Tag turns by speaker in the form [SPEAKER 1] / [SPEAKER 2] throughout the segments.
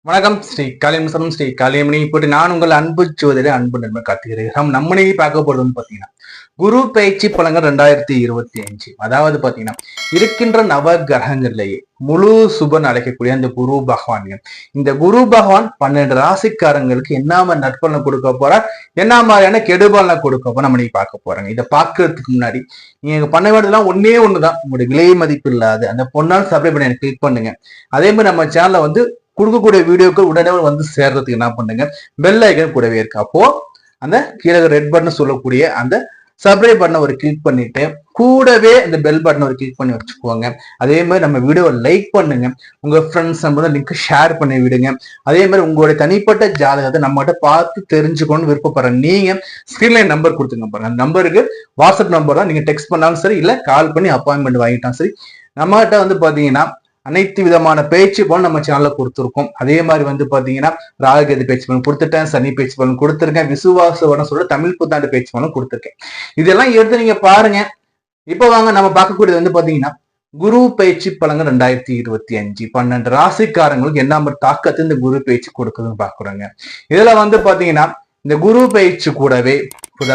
[SPEAKER 1] வணக்கம் ஸ்ரீ காளியம்சரம் ஸ்ரீ காளியமணி போட்டு நான் உங்கள் அன்பு ஜோதிட அன்பு நண்பர் கார்த்திகிறேன். நம்ம பார்க்க போறது பாத்தீங்கன்னா குரு பயிற்சி பலன்கள் 2025. அதாவது பாத்தீங்கன்னா இருக்கின்ற நவ கிரகங்கள்லயே முழு சுபன் அழைக்கக்கூடிய அந்த குரு பகவான்கள், இந்த குரு பகவான் 12 ராசிக்காரங்களுக்கு என்ன நற்பலனை கொடுக்க போறார், என்ன மாதிரியான கெடுபலனை கொடுக்க போற நம்ம இன்னைக்கு பார்க்க போறாங்க. இதை பார்க்கறதுக்கு முன்னாடி நீங்க பண்ண வேண்டியதெல்லாம் ஒன்னே ஒண்ணுதான், உங்களுடைய விலை மதிப்பு இல்லாத அந்த பொண்ணால் சப்ஸ்கிரைப் பண்ணி எனக்கு கிளிக் பண்ணுங்க. அதே மாதிரி நம்ம சேனல்ல கொடுக்கக்கூடிய வீடியோக்கள் உடனே சேர்றதுக்கு என்ன பண்ணுங்க, பெல் ஐக்கன் கூடவே இருக்கு. அப்போ அந்த கீழே ரெட் பட்டன் சொல்லக்கூடிய அந்த சப்ஸ்கிரைப் பட்டனை கிளிக் பண்ணிட்டு கூடவே இந்த பெல் பட்டனை கிளிக் பண்ணி வச்சுக்கோங்க. அதே மாதிரி நம்ம வீடியோவை லைக் பண்ணுங்க, உங்க ஃப்ரெண்ட்ஸ் நம்ம லிங்க் ஷேர் பண்ணி விடுங்க. அதே மாதிரி உங்களுடைய தனிப்பட்ட ஜாதகத்தை நம்மகிட்ட பார்த்து தெரிஞ்சுக்கணும்னு விருப்பப்படுற நீங்க ஸ்கிரீன்லைன் நம்பர் கொடுத்துங்க பாருங்க. அந்த நம்பருக்கு வாட்ஸ்அப் நம்பர் தான், நீங்க டெக்ஸ்ட் பண்ணாலும் சரி இல்ல கால் பண்ணி அப்பாயின்மெண்ட் வாங்கிட்டாலும் சரி. நம்மகிட்ட பாத்தீங்கன்னா அனைத்து விதமான பேச்சு பலன் நம்ம சேனல்ல கொடுத்துருக்கோம். அதே மாதிரி பாத்தீங்கன்னா ராகுகேது பேச்சு பலன் கொடுத்துட்டேன், சனி பேச்சு பலன் கொடுத்துருக்கேன், விசுவாசவன சொல்ற தமிழ் புத்தாண்டு பேச்சு பலன் கொடுத்துருக்கேன். இதெல்லாம் எடுத்து நீங்க பாருங்க. இப்ப வாங்க நம்ம பார்க்கக்கூடியது பாத்தீங்கன்னா குரு பயிற்சி பலன்கள் 2025 12 ராசிக்காரங்களுக்கு என்ன தாக்கத்தை இந்த குரு பயிற்சி கொடுக்குதுன்னு பாக்குறாங்க. இதுல பாத்தீங்கன்னா இந்த குரு பயிற்சி கூடவே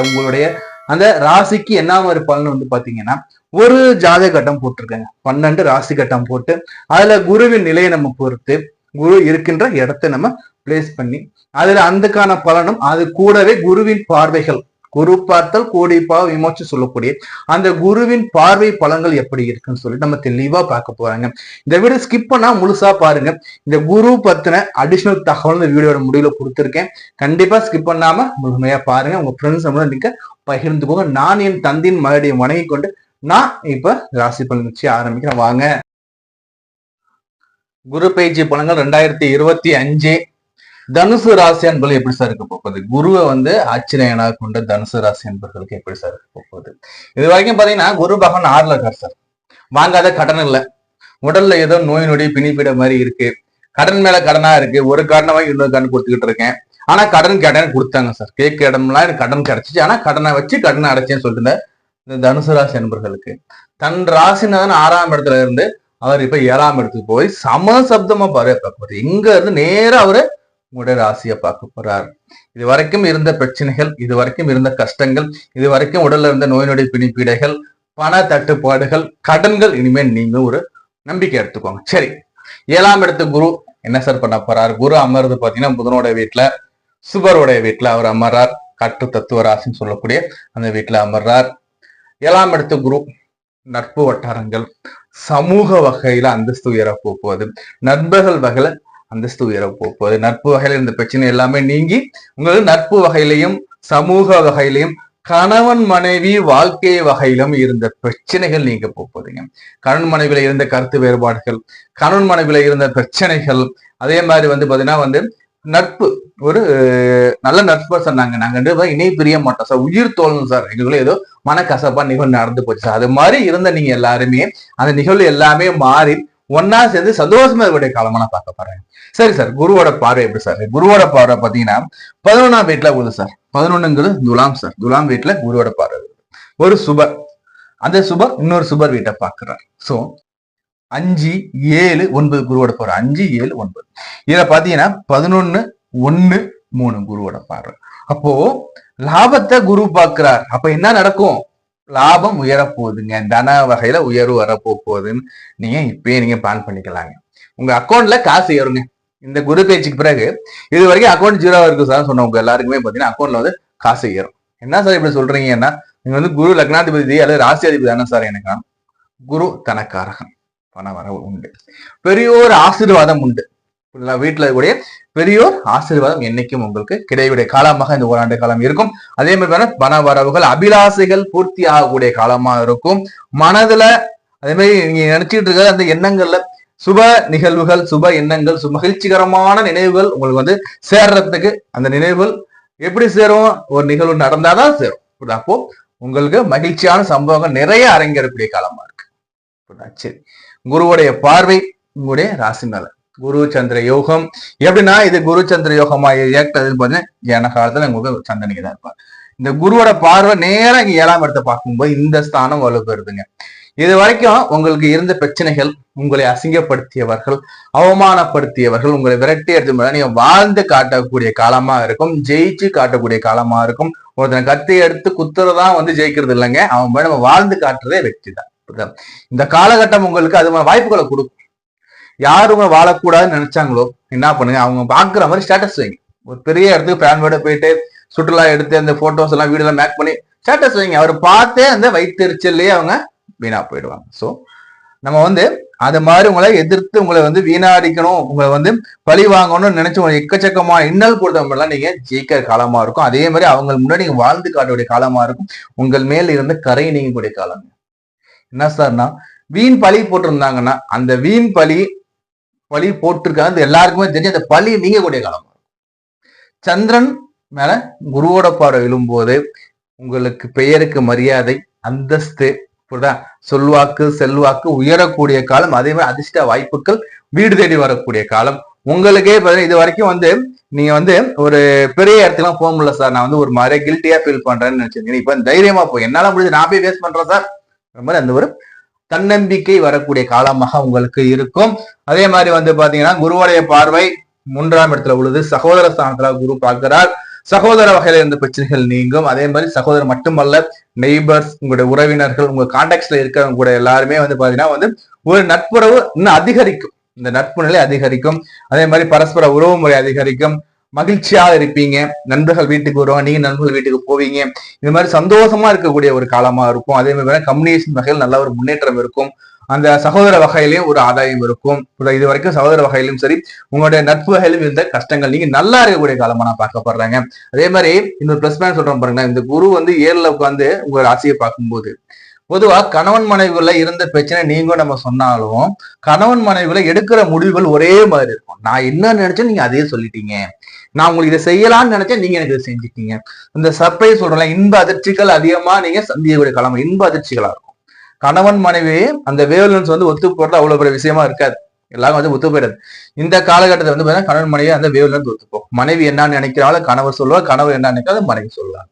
[SPEAKER 1] உங்களுடைய அந்த ராசிக்கு என்ன மாதிரி பலன் பாத்தீங்கன்னா ஒரு ஜாதக கட்டம் போட்டிருக்காங்க, 12 ராசி கட்டம் போட்டு அதுல குருவின் நிலையை நம்ம பொறுத்து குரு இருக்கின்ற இடத்தை நம்ம பிளேஸ் பண்ணி அதுல அதுக்கான பலனும் அது கூடவே குருவின் பார்வைகள், குரு பார்த்தல் கோடி பாவ விமோச்சு சொல்லக்கூடிய அந்த குருவின் பார்வை பலன்கள் எப்படி இருக்குன்னு சொல்லிட்டு நம்ம தெளிவா பார்க்க போறாங்க. இந்த வீடியோ ஸ்கிப் பண்ணா முழுசா பாருங்க. இந்த குரு பத்தின அடிஷனல் தகவல் இந்த வீடியோட முடிவுல கொடுத்துருக்கேன். கண்டிப்பா ஸ்கிப் பண்ணாம முழுமையா பாருங்க. உங்க ஃப்ரெண்ட்ஸ் நீங்க பகிர்ந்துக்கோங்க. நான் என் தந்தையின் மறுபடியும் வணங்கி கொண்டு நான் இப்ப ராசி பலன் வச்சு ஆரம்பிக்கிறேன். வாங்க. குரு பயிற்சி பலன்கள் 2025 தனுசு ராசி அன்பர்கள் எப்படி சார் இருக்க போகுது, குருவை ஆச்சரியனாக கொண்ட தனுசு ராசி அன்பர்களுக்கு எப்படி சார் இருக்க போகுது. இது வரைக்கும் பாத்தீங்கன்னா குரு பகவான் 6ல இருக்கார் சார். வாங்காத கடன் இல்ல, உடல்ல ஏதோ நோய் நொடி பிணிப்பிட மாதிரி இருக்கு, கடன் மேல கடனா இருக்கு, ஒரு கடனை வாங்கி இன்னொரு கடன் கொடுத்துக்கிட்டு இருக்கேன். ஆனா கடன் கொடுத்தாங்க சார், கேட்க இடம்லாம் எனக்கு கடன் கிடைச்சிச்சு, ஆனா கடனை வச்சு கடனை அடைச்சேன்னு சொல்லிட்டு இந்த தனுசு ராசி அன்பர்களுக்கு தன் ராசினாதான் 6ஆம் இடத்துல இருந்து அவர் இப்ப 7ஆம் இடத்துக்கு போய் சமசப்தமா பார்க்க போறாரு. இங்க இருந்து நேரா அவரு உங்களுடைய ராசியை பார்க்க போறார். இது வரைக்கும் இருந்த பிரச்சனைகள், இது வரைக்கும் இருந்த கஷ்டங்கள், இது வரைக்கும் உடல்ல இருந்த நோய் நொடி பிணிப்பீடைகள், பண தட்டுப்பாடுகள், கடன்கள் இனிமேல் நீங்க ஒரு நம்பிக்கை எடுத்துக்கோங்க. சரி, 7ஆம் இடத்துக்கு குரு என்ன சார் பண்ண போறார்? குரு அமர்ந்து பாத்தீங்கன்னா புதனோட வீட்டுல, சுபருடைய வீட்டுல அவர் அமர்றார். கட்டு தத்துவ ராசின்னு சொல்லக்கூடிய அந்த வீட்டுல அமர்றார். 7ஆம் இடத்து குரு நட்பு வட்டாரங்கள், சமூக வகையில அந்தஸ்து உயர போகுது, நண்பர்கள் வகையில அந்தஸ்து உயர போகுது. நட்பு வகையில இருந்த பிரச்சனை எல்லாமே நீங்கி உங்களுக்கு நட்பு வகையிலையும் சமூக வகையிலையும் கணவன் மனைவி வாழ்க்கை வகையிலும் இருந்த பிரச்சனைகள் நீங்க போகுதுங்க. கணவன் மனைவியில இருந்த கருத்து வேறுபாடுகள், கணவன் மனைவியில இருந்த பிரச்சனைகள், அதே மாதிரி பாத்தீங்கன்னா நட்பு ஒரு நல்ல நட்பா சொன்னாங்க, நாங்க இணை பிரிய மாட்டோம் சார், உயிர் தோழணும் சார், எங்களுக்குள்ள ஏதோ மனக்கசப்பா நிகழ்வு நடந்து போச்சு சார். அது மாதிரி இருந்த நீங்க எல்லாருமே அந்த நிகழ்வு எல்லாமே மாறி ஒன்னா சேர்ந்து சந்தோஷமா இருக்கக்கூடிய காலமா நான் பார்க்க போறேன். சரி சார், குருவோட பார்வை எப்படி சார்? குருவோட பார்வை பாத்தீங்கன்னா 11ஆம் வீட்டுல போகுது சார். 11ங்கிறது துலாம் சார். துலாம் வீட்டுல குருவோட பார்வை ஒரு சுபர், அந்த சுபர் இன்னொரு சுபர் வீட்டை பாக்குறாரு. சோ 5, 7, 9 குருவோட பார்வை. 5, 7, 9 இதுல பாத்தீங்கன்னா 11, 1, 3 குருவோட பார்வை. அப்போ லாபத்தை குரு பாக்குறார். அப்ப என்ன நடக்கும்? லாபம் உயர போகுதுங்க, தன வகையில உயர்வு வரப்போகுதுன்னு நீங்க இப்பயே நீங்க பிளான் பண்ணிக்கலாங்க. உங்க அக்கௌண்ட்ல காசு ஏறுங்க இந்த குரு பேச்சுக்கு பிறகு. இது வரைக்கும் அக்கௌண்ட் 0 இருக்கு சார் சொன்னவங்க எல்லாருக்குமே பாத்தீங்கன்னா அக்கௌண்ட்ல காசு ஏறும். என்ன சார் இப்படி சொல்றீங்கன்னா, நீங்க குரு லக்னாதிபதி அல்லது ராசி அதிபதி தானே சார்? எனக்கு குரு தனக்காரகன், பண வரவு உண்டு, பெரியோர் ஆசீர்வாதம் உண்டு. வீட்டுல கூடிய பெரியோர் ஆசீர்வாதம் என்னைக்கும் உங்களுக்கு கிடையக்கூடிய காலமாக இந்த ஓராண்டு காலம் இருக்கும். அதே மாதிரி பண வரவுகள், அபிலாசைகள் பூர்த்தி ஆகக்கூடிய காலமா இருக்கும். மனதுல அதே மாதிரி நீங்க நினைச்சிட்டு இருக்க அந்த எண்ணங்கள்ல சுப நிகழ்வுகள், சுப எண்ணங்கள், மகிழ்ச்சிகரமான நினைவுகள் உங்களுக்கு சேர்றதுக்கு, அந்த நினைவுகள் எப்படி சேரும்? ஒரு நிகழ்வு நடந்தாதான் சேரும். அப்போ உங்களுக்கு மகிழ்ச்சியான சம்பவங்கள் நிறைய அரங்கேறக்கூடிய காலமா இருக்கு. சரி, குருவுடைய பார்வை உங்களுடைய ராசி மேல குரு சந்திர யோகம் எப்படின்னா, இது குரு சந்திர யோகமா இயக்குறதுன்னு பாத்தீங்கன்னா ஏன காலத்துல உங்களுக்கு சந்தனிக்கு தான் இருப்பார். இந்த குருவோட பார்வை நேரம் இங்க 7ஆம் இடத்தை பார்க்கும்போது இந்த ஸ்தானம் வலுப்பெறுதுங்க. இது வரைக்கும் உங்களுக்கு இருந்த பிரச்சனைகள், உங்களை அசிங்கப்படுத்தியவர்கள், அவமானப்படுத்தியவர்கள், உங்களை விரட்டி எடுத்து நீங்க வாழ்ந்து காட்டக்கூடிய காலமா இருக்கும், ஜெயிச்சு காட்டக்கூடிய காலமா இருக்கும். ஒருத்தனை கத்தி எடுத்து குத்துறதான் ஜெயிக்கிறது இல்லைங்க, அவன் நம்ம வாழ்ந்து காட்டுறதே வெற்றி தான். இந்த காலகட்டம் உங்களுக்கு அது வாய்ப்புகளை கொடுக்கும். யாரு உங்களை வாழக்கூடாதுன்னு நினைச்சாங்களோ என்ன பண்ணுங்க, அவங்க பாக்குற மாதிரி ஸ்டேட்டஸ் வைங்க. ஒரு பெரிய இடத்துக்கு ஃபேமிலியோட போயிட்டு சுற்றுலா எடுத்து அந்த போட்டோஸ் எல்லாம் வீடு எல்லாம் மேக் பண்ணி ஸ்டேட்டஸ் வைங்க. அவர் பார்த்தே அந்த வயிற்றுச்சல்லையே அவங்க வீணா போயிடுவாங்க. ஸோ நம்ம அது மாதிரி உங்களை எதிர்த்து உங்களை வீணாடிக்கணும், உங்களை பழி வாங்கணும்னு நினைச்சு உங்களை எக்கச்சக்கமா இன்னல் கொடுத்தவங்கலாம் நீங்க ஜெயிக்கிற காலமா இருக்கும். அதே மாதிரி அவங்க முன்னாடி நீங்க வாழ்ந்து காட்டக்கூடிய காலமா இருக்கும். உங்கள் மேல் இருந்த கரை நீங்கக்கூடிய காலம். என்ன சார்னா, வீண் பழி போட்டிருந்தாங்கன்னா அந்த வீண் பழி போட்டிருக்காங்க எல்லாருக்குமே தெரிஞ்சு அந்த பழி நீங்கக்கூடிய காலம். சந்திரன் மேல குருவோட பார்வை விழும்போது உங்களுக்கு பெயருக்கு மரியாதை, அந்தஸ்து, சொல்வாக்கு, செல்வாக்கு உயரக்கூடிய காலம். அதே மாதிரி அதிர்ஷ்ட வாய்ப்புகள் வீடு தேடி வரக்கூடிய காலம். உங்களுக்கே இது வரைக்கும் நீங்க ஒரு பெரிய இடத்துக்குலாம் போக முடியல சார், நான் ஒரு மாதிரி கில்ட்டியா ஃபீல் பண்றேன்னு நினைச்சிருக்கீங்க. இப்ப தைரியமா போய் என்னால முடிஞ்சு நான் போய் வேஸ்ட் பண்றேன் சார், அந்த மாதிரி அந்த ஒரு தன்னம்பிக்கை வரக்கூடிய காலமாக உங்களுக்கு இருக்கும். அதே மாதிரி பாத்தீங்கன்னா குருவோடைய பார்வை 3ஆம் இடத்துல உள்ளது. சகோதர ஸ்தானத்துல குரு பார்க்கிறார். சகோதர வகையில இருந்த பிரச்சனைகள் நீங்கும். அதே மாதிரி சகோதரர் மட்டுமல்ல, நெய்பர்ஸ், உங்களுடைய உறவினர்கள், உங்க கான்டாக்ட்ஸ்ல இருக்கிறவங்க கூட எல்லாருமே பாத்தீங்கன்னா ஒரு நட்புறவு இன்னும் அதிகரிக்கும். இந்த நட்பு நிலை அதிகரிக்கும். அதே மாதிரி பரஸ்பர உறவு முறை அதிகரிக்கும். மகிழ்ச்சியாக இருப்பீங்க. நண்பர்கள் வீட்டுக்கு வருவாங்க, நீங்க நண்பர்கள் வீட்டுக்கு போவீங்க. இந்த மாதிரி சந்தோஷமா இருக்கக்கூடிய ஒரு காலமா இருக்கும். அதே மாதிரி கம்யூனிகேஷன் வகையில் நல்ல ஒரு முன்னேற்றம் இருக்கும். அந்த சகோதர வகையிலையும் ஒரு ஆதாயம் இருக்கும். இது வரைக்கும் சகோதர வகையிலும் சரி, உங்களுடைய நட்பு வகையிலும் இருந்த கஷ்டங்கள் நீங்க நல்லா இருக்கக்கூடிய காலமா நான் பார்க்கப்படுறாங்க. அதே மாதிரி இன்னொரு பிளஸ் பாயிண்ட் சொல்றேன் பாருங்க, இந்த குரு 7ல உட்காந்து உங்க ராசியை பார்க்கும்போது பொதுவா கணவன் மனைவிக்குள்ள இருந்த பிரச்சனை நீங்க நம்ம சொன்னாலும் கணவன் மனைவிக்குள்ள எடுக்கிற முடிவுகள் ஒரே மாதிரி இருக்கும். நான் என்ன நினைச்சேன் நீங்க அதே சொல்லிட்டீங்க, நான் உங்களுக்கு இதை செய்யலாம்னு நினைச்சேன் நீங்க எனக்கு இதை செஞ்சுட்டீங்க. இந்த சர்ப்ரைஸ் சொல்றேன், இன்ப அதிர்ச்சிகள் அதிகமா நீங்க சந்திக்கக்கூடிய காலம் இன்ப அதிர்ச்சிகளா இருக்கும். கணவன் மனைவி அந்த வேவ்லென்ஸ் ஒத்து போறது அவ்வளவு பெரிய விஷயமா இருக்காது, எல்லாரும் ஒத்து போயிடாது. இந்த காலகட்டத்தை பாத்தீங்கன்னா கணவன் மனைவி அந்த வேவ்லென்ஸ் ஒத்துப்போம். மனைவி என்ன நினைக்கிறாலும் கணவர் சொல்லுவார், கணவர் என்ன நினைக்கிறாலும் மனைவி சொல்லுவாங்க.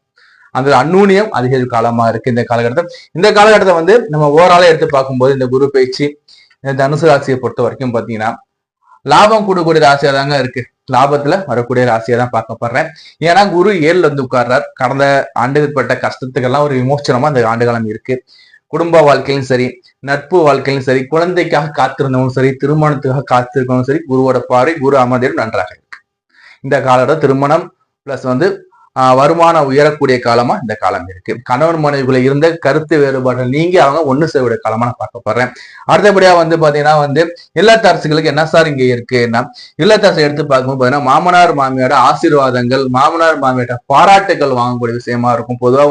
[SPEAKER 1] அந்த அந்நூன்யம் அதிக காலமா இருக்கு இந்த காலகட்டத்தை. இந்த காலகட்டத்தை நம்ம ஓவரால எடுத்து பார்க்கும்போது இந்த குரு பயிற்சி தனுசு ராசியை பொறுத்த வரைக்கும் பாத்தீங்கன்னா லாபம் கொடுக்கக்கூடிய ராசியா தாங்க இருக்கு. லாபத்துல வரக்கூடிய ராசியா தான் பார்க்கப்படுறேன். ஏன்னா குரு 7ல உட்கார்றார். கடந்த ஆண்டுப்பட்ட கஷ்டத்துக்கெல்லாம் ஒரு விமோச்சனமா இந்த ஆண்டுகாலம் இருக்கு. குடும்ப வாழ்க்கையிலும் சரி, நட்பு வாழ்க்கையிலும் சரி, குழந்தைக்காக காத்திருந்தவங்களும் சரி, திருமணத்துக்காக காத்திருக்கவங்களும் சரி, குருவோட பார்வை குரு அமர்ந்திடம் நன்றாக இருக்கு. இந்த காலகட்டம் திருமணம் பிளஸ் வருமானம் உயரக்கூடிய காலமா இந்த காலம் இருக்கு. கணவன் மனைவிக்குள்ள இருந்த கருத்து வேறுபாடுகள் நீங்க அவங்க ஒண்ணு செய்யக்கூடிய காலமா நான் பார்க்கப்படுறேன். அடுத்தபடியா பாத்தீங்கன்னா இல்லத்தரசுகளுக்கு என்ன சார் இங்க இருக்குன்னா, இல்லத்தரசு எடுத்து பார்க்கும்போது பாத்தீங்கன்னா மாமனார் மாமியோட ஆசீர்வாதங்கள், மாமனார் மாமியோட பாராட்டுகள் வாங்கக்கூடிய விஷயமா இருக்கும். பொதுவா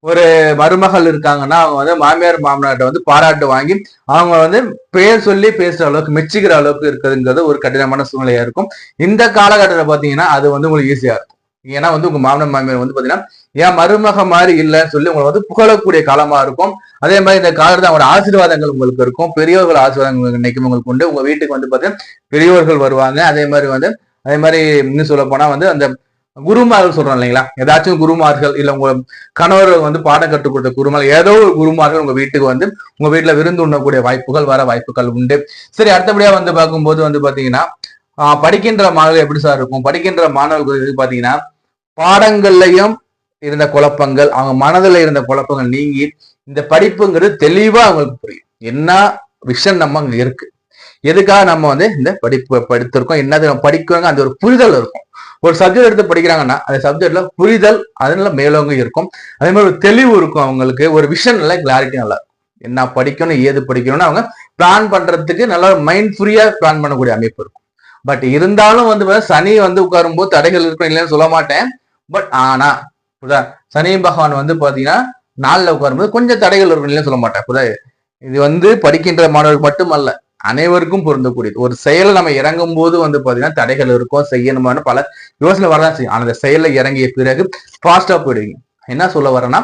[SPEAKER 1] ஒரு மருமகள் இருக்காங்கன்னா அவங்க மாமியார் மாமனார்கிட்ட பாராட்டு வாங்கி அவங்க பெயர் சொல்லி பேசுற அளவுக்கு மெச்சிக்கிற அளவுக்கு இருக்குதுங்கிறது ஒரு கடினமான சூழ்நிலையா இருக்கும். இந்த காலகட்டத்தில் பாத்தீங்கன்னா அது உங்களுக்கு ஈஸியா இருக்கும். ஏன்னா உங்க மாமனார் மாமியார் பாத்தீங்கன்னா ஏன் மருமக மாதிரி இல்லைன்னு சொல்லி உங்களை புகழக்கூடிய காலமா இருக்கும். அதே மாதிரி இந்த காலத்துல அவங்களோட ஆசீர்வாதங்கள் உங்களுக்கு இருக்கும். பெரியவர்கள் ஆசீர்வாதங்கள் இன்னைக்கு உங்களுக்கு உண்டு. உங்க வீட்டுக்கு பாத்தீங்கன்னா பெரியவர்கள் வருவாங்க. அதே மாதிரி இன்னும் சொல்ல போனா அந்த குருமார்கள் சொல்றோம் இல்லைங்களா, ஏதாச்சும் குருமார்கள் இல்ல உங்க கணவர் பாடம் கற்றுக் கொடுத்த குருமார்கள், ஏதோ ஒரு குருமார்கள் உங்க வீட்டுக்கு உங்க வீட்டுல விருந்து உண்ணக்கூடிய வாய்ப்புகள் வர வாய்ப்புகள் உண்டு. சரி, அடுத்தபடியா பார்க்கும்போது பாத்தீங்கன்னா படிக்கின்ற மாணவர்கள் எப்படி சார் இருக்கும்? படிக்கின்ற மாணவர்கள் பாத்தீங்கன்னா பாடங்கள்லயும் இருந்த குழப்பங்கள், அவங்க மனதில் இருந்த குழப்பங்கள் நீங்கி இந்த படிப்புங்கிறது தெளிவா அவங்களுக்கு புரியும். என்ன விஷயம் நம்ம அங்க இருக்கு, எதுக்காக நம்ம இந்த படிப்பு படித்திருக்கோம், என்னது நம்ம படிக்கிறோங்க, அந்த ஒரு புரிதல் இருக்கும். ஒரு சப்ஜெக்ட் எடுத்து படிக்கிறாங்கன்னா அந்த சப்ஜெக்ட்ல புரிதல் அதனால மேலோங்க இருக்கும். அதே மாதிரி ஒரு தெளிவு இருக்கும். அவங்களுக்கு ஒரு விஷன் நல்லா கிளாரிட்டி நல்லா இருக்கும். என்ன படிக்கணும், ஏது படிக்கணும்னு அவங்க பிளான் பண்றதுக்கு நல்லா மைண்ட் ஃப்ரீயா பிளான் பண்ணக்கூடிய அமைப்பு இருக்கும். பட் இருந்தாலும் சனி உட்காரும் போது தடைகள் இருக்கும் இல்லைன்னு சொல்ல மாட்டேன். பட் ஆனா சனி பகவான் பாத்தீங்கன்னா 4ல உட்காரும்போது கொஞ்சம் தடைகள் இருக்கும் இல்லைன்னு சொல்ல மாட்டேன். இது படிக்கின்ற மாணவர்கள் மட்டுமல்ல, அனைவருக்கும் பொருந்தக்கூடியது. ஒரு செயலை நம்ம இறங்கும் போது பாத்தீங்கன்னா தடைகள் இருக்கும், செய்யணுமான பல யோசனை வரதான் செய்யும். ஆனா அந்த செயலை இறங்கிய பிறகு ஃபாஸ்டா போயிடுவீங்க. என்ன சொல்ல வரேன்னா,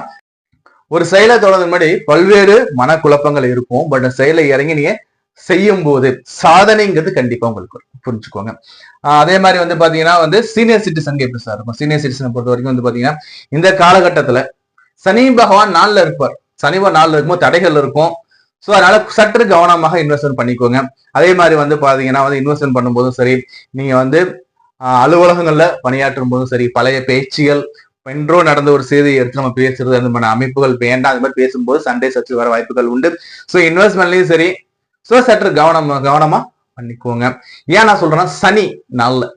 [SPEAKER 1] ஒரு செயலை தொடர்ந்து முன்னாடி பல்வேறு மனக்குழப்பங்கள் இருக்கும். பட் செயலை இறங்கி நீங்க செய்யும் போது சாதனைங்கிறது கண்டிப்பா உங்களுக்கு புரிஞ்சுக்கோங்க. அதே மாதிரி பாத்தீங்கன்னா சீனியர் சிட்டிசன் எப்படி சார் இருக்கும்? சீனியர் சிட்டிசனை பொறுத்த வரைக்கும் பாத்தீங்கன்னா இந்த காலகட்டத்துல சனி பகவான் 4ல இருப்பார். சனி 4ல இருக்கும்போது தடைகள் இருக்கும், ஸோ அதனால சற்று கவனமாக இன்வெஸ்ட்மெண்ட் பண்ணிக்கோங்க. அதே மாதிரி வந்து பாத்தீங்கன்னா வந்து இன்வெஸ்ட்மெண்ட் பண்ணும்போதும் சரி, நீங்க வந்து அலுவலகங்கள்ல பணியாற்றும் போதும் சரி, பழைய பேச்சுகள் என்றோ நடந்த ஒரு செய்தியை எடுத்து நம்ம பேசுறது அந்த மாதிரி அமைப்புகள் வேண்டாம். அது மாதிரி பேசும்போது சண்டை சற்று வர வாய்ப்புகள் உண்டு. ஸோ இன்வெஸ்ட்மெண்ட்லயும் சரி, ஸோ சற்று கவனமா பண்ணிக்கோங்க. ஏன் நான் சொல்றேன்னா சனி நல்ல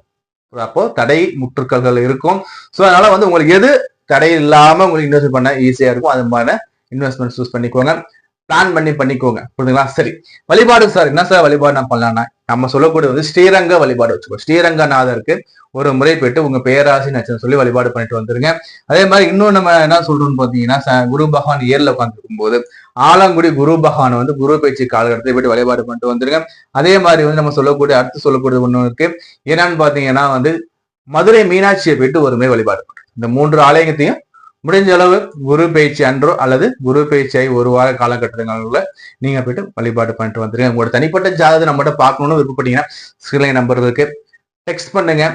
[SPEAKER 1] அப்போ தடை முற்றுக்கள் இருக்கும். ஸோ அதனால வந்து உங்களுக்கு எது தடை இல்லாம உங்களுக்கு இன்வெஸ்ட் பண்ண ஈஸியா இருக்கும். அது மாதிரி இன்வெஸ்ட்மெண்ட் சூஸ் பண்ணிக்கோங்க. பிளான் பண்ணிக்கோங்க. புரியுதுங்களா? சரி, வழிபாடு சார் என்ன சார் வழிபாடு நான் பண்ணலாம்னா நம்ம சொல்லக்கூடிய வந்து ஸ்ரீரங்க வழிபாடு வச்சுக்கோ. ஸ்ரீரங்கநாதருக்கு ஒரு முறை போயிட்டு உங்க பேராசி நட்சத்திரம் சொல்லி வழிபாடு பண்ணிட்டு வந்துருங்க. அதே மாதிரி இன்னும் நம்ம என்ன சொல்றோம்னு பாத்தீங்கன்னா குரு பகவான் ஏர்ல உட்காந்துருக்கும் போது ஆலங்குடி குரு பகவான் வந்து குரு பயிற்சி காலகட்டத்தை போயிட்டு வழிபாடு பண்ணிட்டு வந்துருங்க. அதே மாதிரி வந்து நம்ம அடுத்து சொல்லக்கூடிய ஒண்ணு இருக்கு. என்னன்னு பாத்தீங்கன்னா வந்து மதுரை மீனாட்சியை போயிட்டு ஒரு முறை வழிபாடு பண்ணுங்க. இந்த 3 ஆலயத்தையும் முடிஞ்ச அளவு குரு பயிற்சி அன்றோ அல்லது குரு பயிற்சியாகி ஒரு வார காலகட்டங்களில் நீங்க போயிட்டு வழிபாடு பண்ணிட்டு வந்துருங்க. உங்களோட தனிப்பட்ட ஜாதகத்தை நம்மகிட்ட பார்க்கணும்னு விருப்பப்பட்டீங்கன்னா ஸ்கிரீன் நம்பர் இருக்கு, டெக்ஸ்ட் பண்ணுங்க.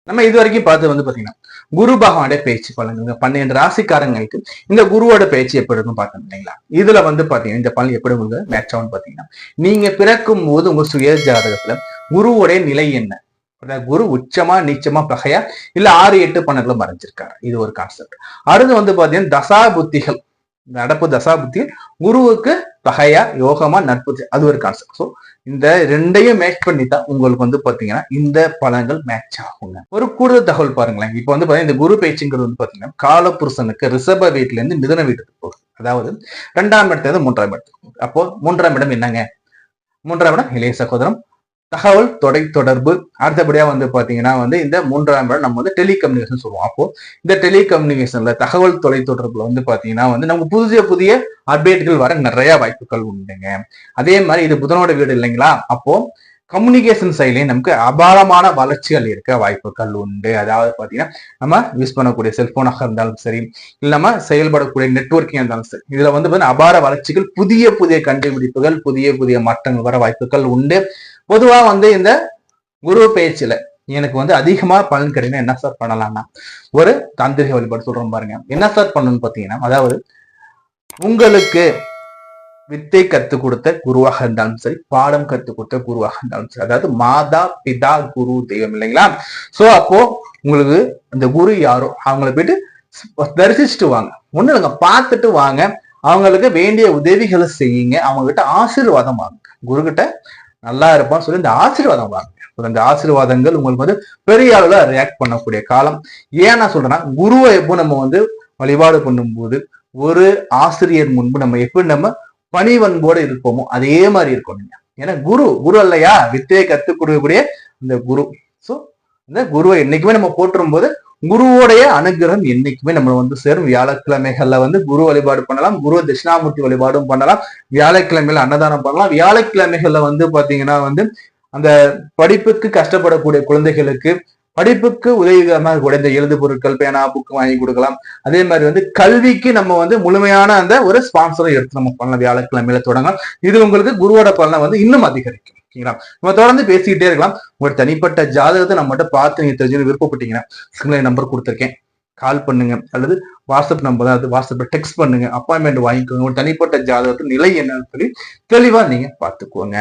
[SPEAKER 1] நம்ம இது வரைக்கும் பார்த்து வந்து பாத்தீங்கன்னா குரு பகவானுடைய பேச்சு பலனுங்க 12 ராசிக்காரங்களுக்கு இந்த குருவோட பேச்சு எப்படி இருக்கும் பார்த்தோம் இல்லைங்களா? இதுல வந்து பாத்தீங்கன்னா இந்த பலன் எப்படி உங்களுக்கு மேட்ச் ஆகும்னு பாத்தீங்கன்னா, நீங்க பிறக்கும் போது உங்க சுய ஜாதகத்துல குருவோடைய நிலை என்ன, குரு உச்சமா நீச்சமா பகையா இல்ல 6, 8, 12 மறைஞ்சிருக்காரு. இது ஒரு கான்செப்ட். அடுத்து வந்து பாத்தீங்கன்னா தசா புத்திகள், நடப்பு தசா புத்தி குருவுக்கு பகையா யோகமா நட்பு, அது ஒரு கான்செப்ட். ஸோ இந்த ரெண்டையும் மேட்ச் பண்ணி தான் உங்களுக்கு வந்து பாத்தீங்கன்னா இந்த பலன்கள் மேட்ச் ஆகுங்க. ஒரு கூடுதல் தகவல் பாருங்களேன். இப்ப வந்து பாத்தீங்கன்னா இந்த குரு பயிற்சிங்கிறது வந்து பாத்தீங்கன்னா காலபுருஷனுக்கு ரிஷப வீட்டுல இருந்து மிதுன வீட்டுக்கு போகுது. அதாவது 2ஆம் இடத்துல இருந்து 3ஆம் இடத்துக்கு போகுது. அப்போ 3ஆம் இடம் என்னங்க? 3ஆம் இடம் இளைய சகோதரம், தகவல் தொடர்பு. அடுத்தபடியா வந்து பாத்தீங்கன்னா வந்து இந்த 3ஆம் இடம் நம்ம வந்து டெலிகம்யூனிகேஷன் சொல்லுவோம். அப்போ இந்த டெலிகம்யூனிகேஷன்ல தகவல் தொடர்புல வந்து பாத்தீங்கன்னா வந்து நமக்கு புதிய அப்டேட்கள் வர நிறைய வாய்ப்புகள் உண்டுங்க. அதே மாதிரி இது புதனோட வீடு இல்லைங்களா? அப்போ கம்யூனிகேஷன் சைட்லயும் நமக்கு அபாரமான வளர்ச்சிகள் இருக்க வாய்ப்புகள் உண்டு. அதாவது பாத்தீங்கன்னா நம்ம யூஸ் பண்ணக்கூடிய செல்போனாக இருந்தாலும் சரி, இல்ல நம்ம செயல்படக்கூடிய நெட்வொர்க்கிங் இருந்தாலும் சரி, இதுல வந்து பாத்தீங்கன்னா அபார வளர்ச்சிகள், புதிய கண்டுபிடிப்புகள், புதிய மாற்றங்கள் வர வாய்ப்புகள் உண்டு. பொதுவா வந்து இந்த குரு பயிற்சியில எனக்கு வந்து அதிகமா பலன் கிடைக்கும். என்ன சார் பண்ணலாம்னா ஒரு தாந்திரிக வழிபாடு சொல்றோம் பாருங்க. என்ன சார் பண்ணணும்னு பாத்தீங்கன்னா, அதாவது உங்களுக்கு வித்தை கத்துக் கொடுத்த குருவாக இருந்தாலும் சரி, பாடம் கத்துக் கொடுத்த குருவாக இருந்தாலும் சரி, அதாவது மாதா பிதா குரு தெய்வம் இல்லைங்களா? சோ அப்போ உங்களுக்கு இந்த குரு யாரோ அவங்களை போயிட்டு தரிசிச்சுட்டு வாங்க. ஒண்ணு இல்லைங்க, பார்த்துட்டு வாங்க. அவங்களுக்கு வேண்டிய உதவிகளை செய்யுங்க. அவங்க கிட்ட ஆசீர்வாதம் வாங்க. குரு கிட்ட நல்லா இருப்பான்னு சொல்லி இந்த ஆசீர்வாதம் வாங்க. இந்த ஆசீர்வாதங்கள் உங்களுக்கு வந்து பெரிய அளவுல ரியாக்ட் பண்ணக்கூடிய காலம். ஏன் நான் சொல்றேன்னா, குருவை எப்போ நம்ம வந்து வழிபாடு பண்ணும்போது ஒரு ஆசிரியர் முன்பு நம்ம எப்படி நம்ம பணிவன்போடு இருப்போமோ அதே மாதிரி இருக்கும். ஏன்னா குரு இல்லையா, வித்தையை கத்துக் கொடுக்கக்கூடிய இந்த குரு. சோ இந்த குருவை என்னைக்குமே நம்ம போற்றும் போது குருவோடைய அனுகிரகம் என்னைக்குமே நம்ம வந்து சேரும். வியாழக்கிழமைகள்ல வந்து குரு வழிபாடு பண்ணலாம், குரு தட்சிணாமூர்த்தி வழிபாடும் பண்ணலாம், வியாழக்கிழமையில அன்னதானம் பண்ணலாம். வியாழக்கிழமைகள்ல வந்து பாத்தீங்கன்னா வந்து அந்த படிப்புக்கு கஷ்டப்படக்கூடிய குழந்தைகளுக்கு படிப்புக்கு உதவிகரமாக கூட இந்த எழுது பொருட்கள், பேனா, புக்கு வாங்கி கொடுக்கலாம். அதே மாதிரி வந்து கல்விக்கு நம்ம வந்து முழுமையான அந்த ஒரு ஸ்பான்சரை எடுத்து நம்ம பண்ணலாம். வியாழக்கிழமையில தொடங்கலாம். இது உங்களுக்கு குருவோட பலனை வந்து இன்னும் அதிகரிக்கும். ஓகேங்களா? நம்ம தொடர்ந்து பேசிக்கிட்டே இருக்கலாம். உங்களோட தனிப்பட்ட ஜாதகத்தை நம்மகிட்ட பார்த்து நீங்க தெரிஞ்சு விருப்பப்பட்டீங்கன்னா ஸ்கிரீன்ல நம்பர் கொடுத்துருக்கேன், கால் பண்ணுங்க. அல்லது வாட்ஸ்அப் நம்பர் தான், அது வாட்ஸ்அப்ல டெக்ஸ்ட் பண்ணுங்க. அப்பாயின்மெண்ட் வாங்கிக்கோங்க. உங்க தனிப்பட்ட ஜாதகத்து நிலை என்னன்னு சொல்லி தெளிவா நீங்க பார்த்துக்கோங்க.